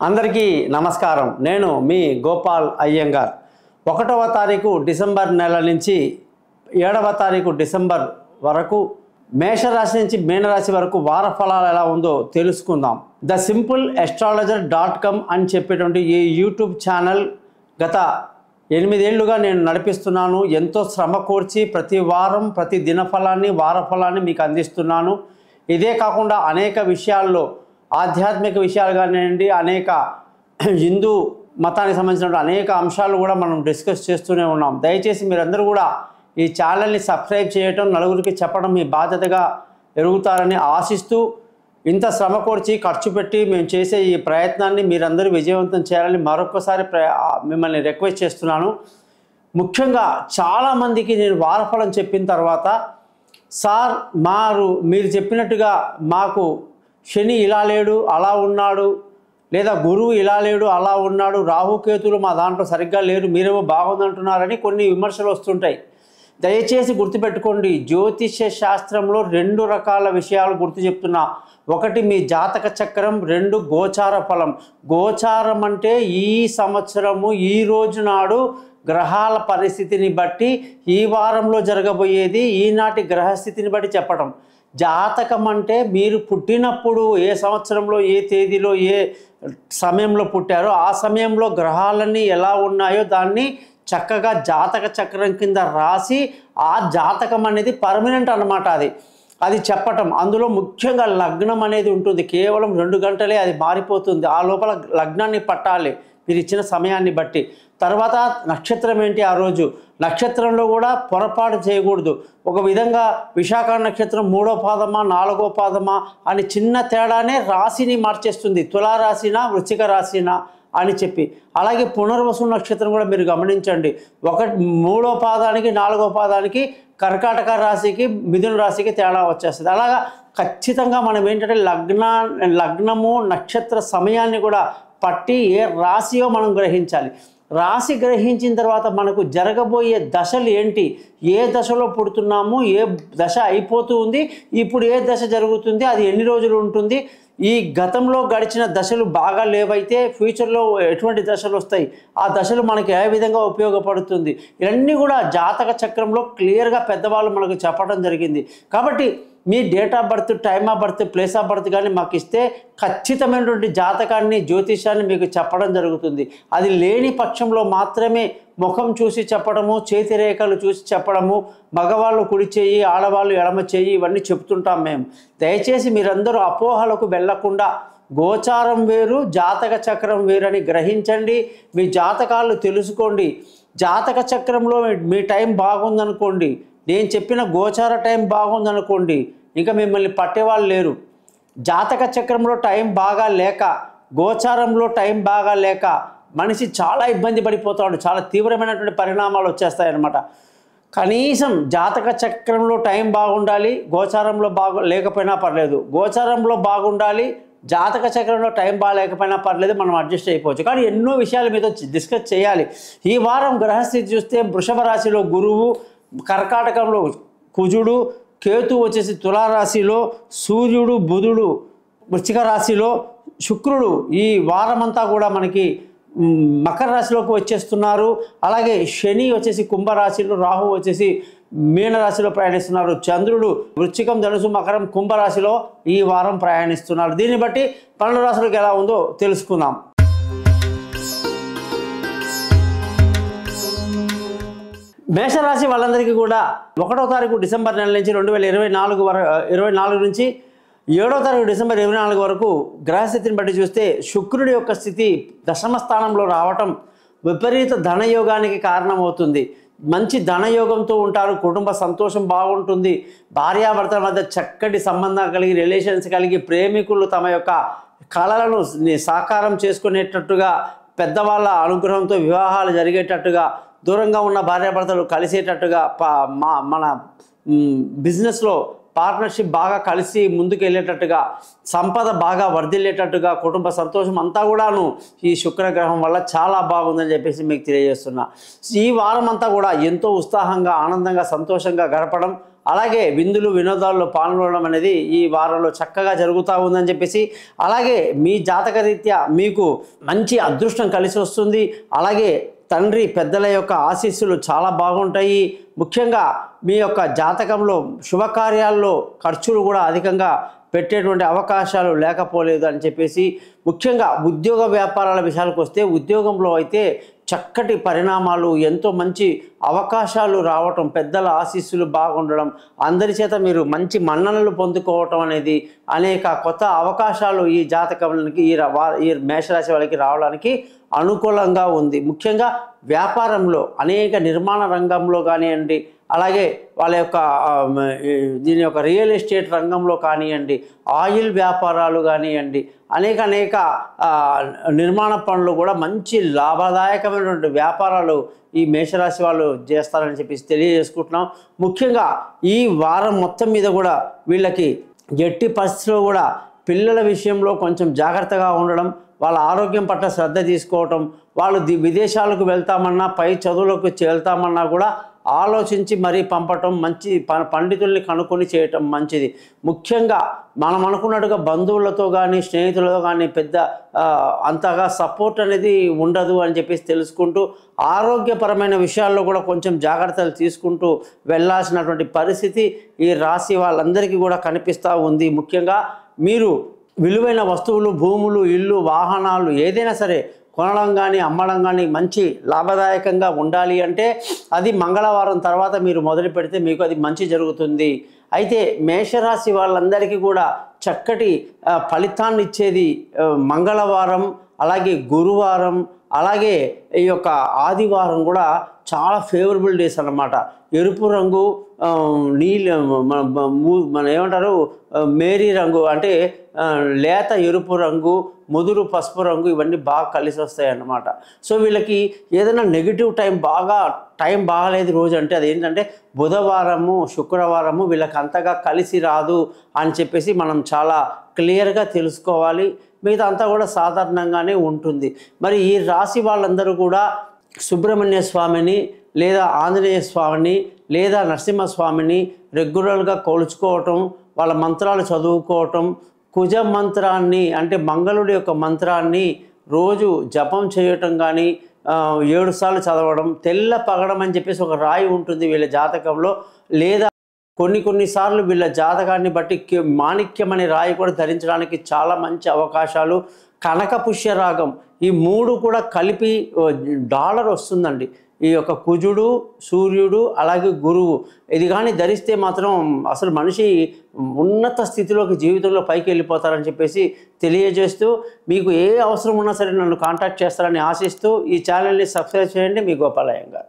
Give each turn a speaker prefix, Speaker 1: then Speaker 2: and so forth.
Speaker 1: అందరికీ నమస్కారం. నేను మీ గోపాల్ అయ్యంగార్. 1వ తారీఖు డిసెంబర్ నెల నుంచి 7వ తారీఖు డిసెంబర్ వరకు మేషరాశి నుంచి మీనరాశి వరకు వార ఫలాలు ఎలా ఉందో తెలుసుకుందాం. thesimpleastrologer.com అని చెప్పేటువంటి ఈ యూట్యూబ్ ఛానల్ గత 8 ఏళ్లుగా నేను నడిపిస్తున్నాను. ఎంతో శ్రమ కోర్చి ప్రతి వారం ప్రతి దినఫలాన్ని వార ఫలాన్ని మీకు అందిస్తున్నాను. ఇదే కాకుండా అనేక విషయాల్లో ఆధ్యాత్మిక విషయాలు కానివ్వండి, అనేక హిందూ మతానికి సంబంధించిన అనేక అంశాలు కూడా మనం డిస్కస్ చేస్తూనే ఉన్నాం. దయచేసి మీరందరూ కూడా ఈ ఛానల్ని సబ్స్క్రైబ్ చేయటం, నలుగురికి చెప్పడం మీ బాధ్యతగా ఎరుగుతారని ఆశిస్తూ, ఇంత శ్రమ కోర్చి ఖర్చు పెట్టి మేము చేసే ఈ ప్రయత్నాన్ని మీరందరూ విజయవంతం చేయాలని మరొకసారి మిమ్మల్ని రిక్వెస్ట్ చేస్తున్నాను. ముఖ్యంగా చాలామందికి నేను వారఫలం చెప్పిన తర్వాత, సార్ మీరు చెప్పినట్టుగా మాకు శని ఇలా లేడు అలా ఉన్నాడు, లేదా గురువు ఇలా లేడు అలా ఉన్నాడు, రాహుకేతులు మా దాంట్లో సరిగ్గా లేరు, మీరేమో బాగుందంటున్నారని కొన్ని విమర్శలు వస్తుంటాయి. దయచేసి గుర్తుపెట్టుకోండి, జ్యోతిష్య శాస్త్రంలో 2 రకాల విషయాలు గుర్తు చెప్తున్నా. ఒకటి మీ జాతక చక్రం, 2 గోచార ఫలం. గోచారం అంటే ఈ సంవత్సరము ఈ రోజు నాడు గ్రహాల పరిస్థితిని బట్టి ఈ వారంలో జరగబోయేది ఈనాటి గ్రహస్థితిని బట్టి చెప్పడం. జాతకం అంటే మీరు పుట్టినప్పుడు ఏ సంవత్సరంలో ఏ తేదీలో ఏ సమయంలో పుట్టారో ఆ సమయంలో గ్రహాలన్నీ ఎలా ఉన్నాయో దాన్ని చక్కగా జాతక చక్రం కింద రాసి, ఆ జాతకం అనేది పర్మనెంట్ అన్నమాట. అది చెప్పటం. అందులో ముఖ్యంగా లగ్నం అనేది ఉంటుంది. కేవలం 2 గంటలే అది మారిపోతుంది. ఆ లోపల లగ్నాన్ని పట్టాలి మీరు ఇచ్చిన సమయాన్ని బట్టి. తర్వాత నక్షత్రం ఏంటి, ఆ రోజు నక్షత్రంలో కూడా పొరపాటు చేయకూడదు. ఒక విధంగా విశాఖ నక్షత్రం 3వ పాదమా 4వ పాదమా అని చిన్న తేడానే రాశిని మార్చేస్తుంది. తులారాశినా వృశ్చిక రాశినా అని చెప్పి. అలాగే పునర్వసు నక్షత్రం కూడా మీరు గమనించండి. 3వ పాదానికి 4వ పాదానికి కర్కాటక రాశికి మిథున రాశికి తేడా వచ్చేస్తుంది. అలాగా ఖచ్చితంగా మనం ఏంటంటే లగ్నము నక్షత్ర సమయాన్ని కూడా పట్టి ఏ రాశియో మనం గ్రహించాలి. రాశి గ్రహించిన తర్వాత మనకు జరగబోయే దశలు ఏంటి, ఏ దశలో పుడుతున్నాము, ఏ దశ అయిపోతూ ఉంది, ఇప్పుడు ఏ దశ జరుగుతుంది, అది ఎన్ని రోజులు ఉంటుంది, ఈ గతంలో గడిచిన దశలు బాగా లేవైతే ఫ్యూచర్లో ఎటువంటి దశలు వస్తాయి, ఆ దశలు మనకి ఏ విధంగా ఉపయోగపడుతుంది, ఇవన్నీ కూడా జాతక చక్రంలో క్లియర్గా పెద్దవాళ్ళు మనకు చెప్పడం జరిగింది. కాబట్టి మీ date of birth, time of birth, place of birth కానీ మాకు ఇస్తే ఖచ్చితమైనటువంటి జాతకాన్ని జ్యోతిషాన్ని మీకు చెప్పడం జరుగుతుంది. అది లేని పక్షంలో మాత్రమే ముఖం చూసి చెప్పడము, చేతి రేఖలు చూసి చెప్పడము, మగవాళ్ళు కుడి చేయి ఆడవాళ్ళు ఎడమ చేయి ఇవన్నీ చెప్తుంటాం మేము. దయచేసి మీరందరూ అపోహలకు వెళ్లకుండా గోచారం వేరు జాతక చక్రం వేరని గ్రహించండి. మీ జాతకాలు తెలుసుకోండి. జాతక చక్రంలో మీ టైం బాగుందనుకోండి, నేను చెప్పిన గోచార టైం బాగుందనుకోండి, ఇంకా మిమ్మల్ని పట్టేవాళ్ళు లేరు. జాతక చక్రంలో టైం బాగా లేక, గోచారంలో టైం బాగా లేక మనిషి చాలా ఇబ్బంది పడిపోతాడు. చాలా తీవ్రమైనటువంటి పరిణామాలు వచ్చేస్తాయన్నమాట. కనీసం జాతక చక్రంలో టైం బాగుండాలి, గోచారంలో లేకపోయినా పర్లేదు. గోచారంలో బాగుండాలి, జాతక చక్రంలో టైం బాగాలేకపోయినా పర్లేదు, మనం అడ్జస్ట్ అయిపోవచ్చు. కానీ ఎన్నో విషయాలు మీతో డిస్కస్ చేయాలి. ఈ వారం గ్రహస్థితి చూస్తే వృషభ రాశిలో గురువు, కర్కాటకంలో కుజుడు, కేతు వచ్చేసి తులారాశిలో, సూర్యుడు బుధుడు వృశ్చిక రాశిలో, శుక్రుడు ఈ వారమంతా కూడా మనకి మకర రాశిలోకి వచ్చేస్తున్నారు. అలాగే శని వచ్చేసి కుంభరాశిలో, రాహు వచ్చేసి మీనరాశిలో ప్రయాణిస్తున్నారు. చంద్రుడు వృశ్చికం, ధనుసు, మకరం, కుంభరాశిలో ఈ వారం ప్రయాణిస్తున్నారు. దీన్ని బట్టి 12 రాశులకు ఎలా ఉందో తెలుసుకుందాం. మేషరాశి వాళ్ళందరికీ కూడా 1వ తారీఖు డిసెంబర్ నెల నుంచి 2024 నుంచి 7వ తారీఖు డిసెంబర్ 24 వరకు గ్రహస్థితిని బట్టి చూస్తే శుక్రుడి యొక్క స్థితి దశమ స్థానంలో రావటం విపరీత ధనయోగానికి కారణమవుతుంది. మంచి ధనయోగంతో ఉంటారు, కుటుంబ సంతోషం బాగుంటుంది, భార్యాభర్తల మధ్య చక్కటి సంబంధం కలిగి, రిలేషన్స్ కలిగి, ప్రేమికులు తమ యొక్క కళలను సాకారం చేసుకునేటట్టుగా, పెద్దవాళ్ళ అనుగ్రహంతో వివాహాలు జరిగేటట్టుగా, దూరంగా ఉన్న భార్యాభర్తలు కలిసేటట్టుగా, మన బిజినెస్లో పార్ట్నర్షిప్ బాగా కలిసి ముందుకు వెళ్ళేటట్టుగా, సంపద బాగా వర్ధిల్లేటట్టుగా, కుటుంబ సంతోషం అంతా కూడాను ఈ శుక్రగ్రహం వల్ల చాలా బాగుందని చెప్పేసి మీకు తెలియజేస్తున్నా. ఈ వారం అంతా కూడా ఎంతో ఉత్సాహంగా, ఆనందంగా, సంతోషంగా గడపడం, అలాగే విందులు వినోదాల్లో పాల్గొనడం అనేది ఈ వారంలో చక్కగా జరుగుతూ ఉందని చెప్పేసి, అలాగే మీ జాతకరీత్యా మీకు మంచి అదృష్టం కలిసి వస్తుంది. అలాగే తండ్రి పెద్దల యొక్క ఆశీస్సులు చాలా బాగుంటాయి. ముఖ్యంగా మీ యొక్క జాతకంలో శుభకార్యాల్లో ఖర్చులు కూడా అధికంగా పెట్టేటువంటి అవకాశాలు లేకపోలేదు అని చెప్పేసి, ముఖ్యంగా ఉద్యోగ వ్యాపారాల విషయాలకు వస్తే ఉద్యోగంలో అయితే చక్కటి పరిణామాలు, ఎంతో మంచి అవకాశాలు రావటం, పెద్దల ఆశీస్సులు బాగుండడం, అందరి చేత మీరు మంచి మన్ననలు పొందుకోవటం అనేది అనేక కొత్త అవకాశాలు ఈ జాతకానికి ఈ మేషరాశి వాళ్ళకి రావడానికి అనుకూలంగా ఉంది. ముఖ్యంగా వ్యాపారంలో అనేక నిర్మాణ రంగంలో కానివ్వండి, అలాగే వాళ్ళ యొక్క దీని యొక్క రియల్ ఎస్టేట్ రంగంలో కానివ్వండి, ఆయిల్ వ్యాపారాలు కానివ్వండి, అనేక నిర్మాణ పనులు కూడా మంచి లాభదాయకమైనటువంటి వ్యాపారాలు ఈ మేషరాశి వాళ్ళు చేస్తారని చెప్పేసి తెలియజేసుకుంటున్నాం. ముఖ్యంగా ఈ వారం మొత్తం మీద కూడా వీళ్ళకి ఎట్టి పరిస్థితుల్లో కూడా పిల్లల విషయంలో కొంచెం జాగ్రత్తగా ఉండడం, వాళ్ళ ఆరోగ్యం పట్ల శ్రద్ధ తీసుకోవటం, వాళ్ళు విదేశాలకు వెళ్తామన్నా, పై చదువులకు వెళ్తామన్నా కూడా ఆలోచించి మరీ పంపటం, మంచి పండితుల్ని కనుక్కొని చేయటం మంచిది. ముఖ్యంగా మనం అనుకున్నట్టుగా బంధువులతో కానీ స్నేహితులతో కానీ పెద్ద అంతగా సపోర్ట్ అనేది ఉండదు అని చెప్పేసి తెలుసుకుంటూ, ఆరోగ్యపరమైన విషయాల్లో కూడా కొంచెం జాగ్రత్తలు తీసుకుంటూ వెళ్ళాల్సినటువంటి పరిస్థితి ఈ రాశి వాళ్ళందరికీ కూడా కనిపిస్తూ ఉంది. ముఖ్యంగా మీరు విలువైన వస్తువులు, భూములు, ఇల్లు, వాహనాలు ఏదైనా సరే కొనడం కానీ అమ్మడం కానీ మంచి లాభదాయకంగా ఉండాలి అంటే అది మంగళవారం తర్వాత మీరు మొదలు పెడితే మీకు అది మంచి జరుగుతుంది. అయితే మేషరాశి వాళ్ళందరికీ కూడా చక్కటి ఫలితాన్ని ఇచ్చేది మంగళవారం, అలాగే గురువారం, అలాగే ఈ యొక్క ఆదివారం కూడా చాలా ఫేవరబుల్ డేస్ అన్నమాట. ఎరుపు రంగు, మన ఏమంటారు మేరీ రంగు అంటే లేత ఎరుపు రంగు, ముదురు పసుపు రంగు, ఇవన్నీ బాగా కలిసి వస్తాయి అన్నమాట. సో వీళ్ళకి ఏదైనా నెగిటివ్ టైం బాగాలేదు రోజు అంటే అదేంటంటే బుధవారము, శుక్రవారము వీళ్ళకి అంతగా కలిసి రాదు అని చెప్పేసి మనం చాలా క్లియర్గా తెలుసుకోవాలి. మిగతా అంతా కూడా సాధారణంగానే ఉంటుంది. మరి ఈ రాశి వాళ్ళందరూ కూడా సుబ్రహ్మణ్య స్వామిని లేదా ఆంజనేయ స్వామిని లేదా నరసింహస్వామిని రెగ్యులర్గా కొలుచుకోవటం, వాళ్ళ మంత్రాలు చదువుకోవటం, కుజ మంత్రాన్ని అంటే మంగళుడి యొక్క మంత్రాన్ని రోజు జపం చేయటం కానీ 7 సార్లు చదవడం, తెల్ల పగడం అని చెప్పేసి ఒక రాయి ఉంటుంది వీళ్ళ జాతకంలో, లేదా కొన్నిసార్లు వీళ్ళ జాతకాన్ని బట్టి మాణిక్యం అనే రాయి కూడా ధరించడానికి చాలా మంచి అవకాశాలు. కనక పుష్యరాగం, ఈ 3 కూడా కలిపి డాలర్ వస్తుందండి. ఈ యొక్క కుజుడు, సూర్యుడు, అలాగే గురువు, ఇది కానీ ధరిస్తే మాత్రం అసలు మనిషి ఉన్నత స్థితిలోకి జీవితంలో పైకి వెళ్ళిపోతారని చెప్పేసి తెలియజేస్తూ, మీకు ఏ అవసరం ఉన్నా సరే నన్ను కాంటాక్ట్ చేస్తారని ఆశిస్తూ ఈ ఛానల్ని సబ్స్క్రైబ్ చేయండి. మీ గోపాలయ్య గారు.